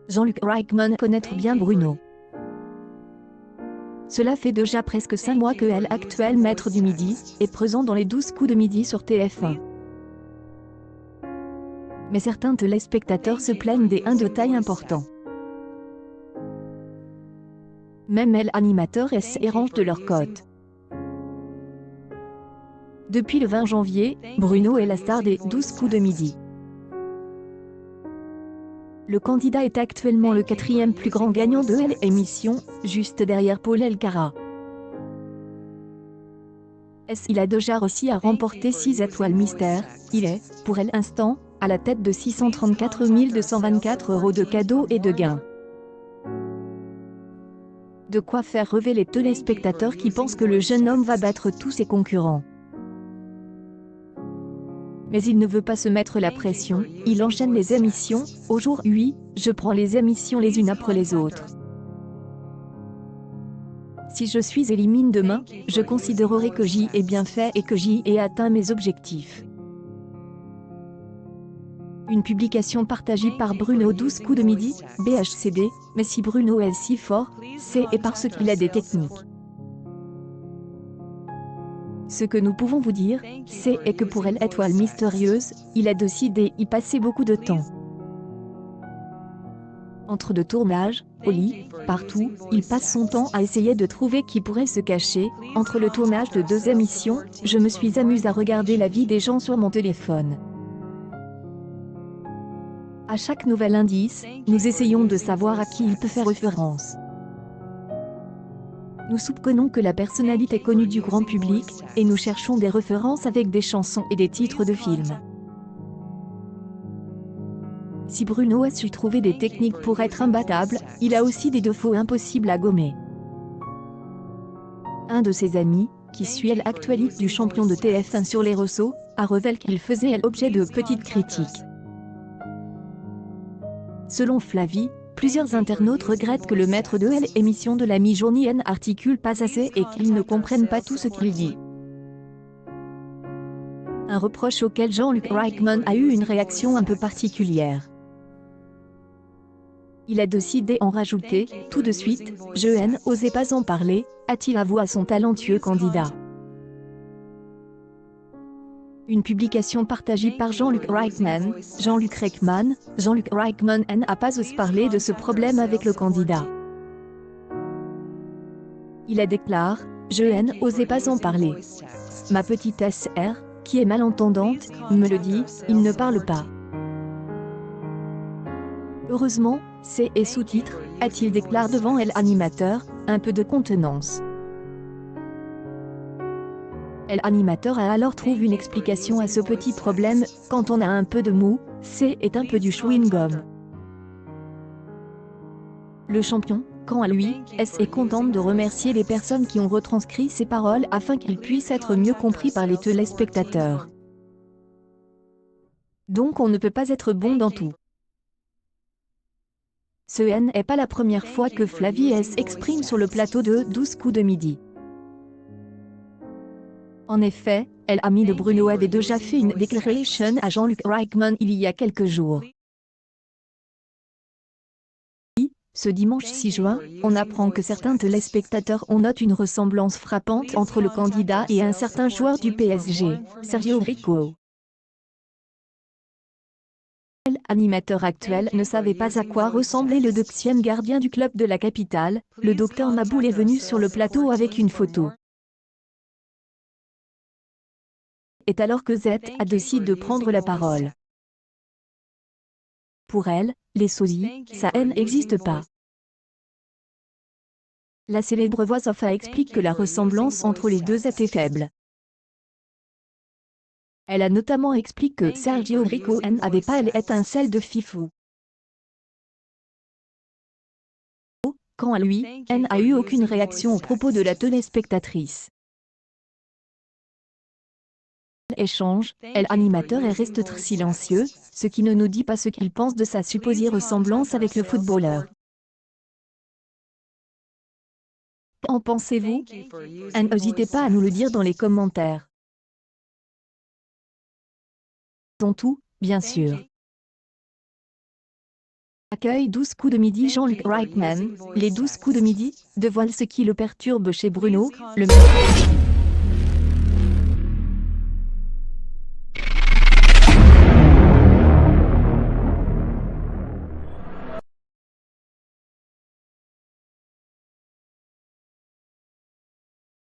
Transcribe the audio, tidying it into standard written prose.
Jean-Luc Reichmann connaître bien Bruno. Cela fait déjà presque 5 mois que elle, actuel maître du midi, est présent dans les 12 coups de midi sur TF1. Mais certains téléspectateurs se plaignent des 1 de taille important. Même elle, animateur, s'érange de leur cote. Depuis le 20 janvier, Bruno est la star des 12 coups de midi. Le candidat est actuellement le 4e plus grand gagnant de l'émission, juste derrière Paul Elkarat. Il a déjà réussi à remporter 6 étoiles mystères. Il est, pour l'instant, à la tête de 634 224 € de cadeaux et de gains. De quoi faire rêver les téléspectateurs qui pensent que le jeune homme va battre tous ses concurrents. Mais il ne veut pas se mettre la pression, il enchaîne les émissions. Aujourd'hui, je prends les émissions les unes après les autres. Si je suis éliminée demain, je considérerai que j'y ai bien fait et que j'y ai atteint mes objectifs. Une publication partagée par Bruno 12 coups de midi, BHCD, mais si Bruno est si fort, c'est parce qu'il a des techniques. Ce que nous pouvons vous dire, c'est que pour elle, étoile mystérieuse, il a décidé d'y passer beaucoup de temps. Entre deux tournages, au lit, partout, il passe son temps à essayer de trouver qui pourrait se cacher. Entre le tournage de 2 émissions, je me suis amusée à regarder la vie des gens sur mon téléphone. À chaque nouvel indice, nous essayons de savoir à qui il peut faire référence. Nous soupçonnons que la personnalité est connue du grand public, et nous cherchons des références avec des chansons et des titres de films. Si Bruno a su trouver des techniques pour être imbattable, il a aussi des défauts impossibles à gommer. Un de ses amis, qui suit l'actualité du champion de TF1 sur les réseaux, a révélé qu'il faisait l'objet de petites critiques. Selon Flavie, plusieurs internautes regrettent que le maître de l'émission de la mi-journée n'articule pas assez et qu'ils ne comprennent pas tout ce qu'il dit. Un reproche auquel Jean-Luc Reichmann a eu une réaction un peu particulière. Il a décidé d'en rajouter, tout de suite, je n'osais pas en parler, a-t-il avoué à son talentueux candidat. Une publication partagée par Jean-Luc Reichmann. Jean-Luc Reichmann n'a pas osé parler de ce problème avec le candidat. Il a déclaré, je n'osais pas en parler. Ma petite SR, qui est malentendante, me le dit, il ne parle pas. Heureusement, c'est et sous-titre, a-t-il déclaré devant l'animateur, un peu de contenance. L'animateur a alors trouvé une explication à ce petit problème, quand on a un peu de mou, c'est un peu du chewing-gum. Le champion, quant à lui, est content de remercier les personnes qui ont retranscrit ses paroles afin qu'il puisse être mieux compris par les téléspectateurs. Donc on ne peut pas être bon dans tout. Ce n'est pas la première fois que Flavie s'exprime sur le plateau de 12 coups de midi. En effet, l'ami de Bruno avait déjà fait une déclaration à Jean-Luc Reichmann il y a quelques jours. Ce dimanche 6 juin, on apprend que certains téléspectateurs ont noté une ressemblance frappante entre le candidat et un certain joueur du PSG, Sergio Rico. L'animateur actuel ne savait pas à quoi ressemblait le 2e gardien du club de la capitale. Le docteur Maboul est venu sur le plateau avec une photo. Et alors que Z a décidé de prendre la parole. Pour elle, les sosies, ça n'existe pas. La célèbre voix off explique que la ressemblance entre les deux était faible. Elle a notamment expliqué que Sergio Rico n'avait pas l'étincelle de Fifou. Quant à lui, n'a eu aucune réaction aux propos de la téléspectatrice. Échange, l'animateur est resté très silencieux, ce qui ne nous dit pas ce qu'il pense de sa supposée ressemblance avec le footballeur. En pensez-vous? N'hésitez pas à nous le dire dans les commentaires. Dans tout, bien sûr. Accueil 12 coups de midi. Jean-Luc Reichmann, les 12 coups de midi, dévoile ce qui le perturbe chez Bruno, le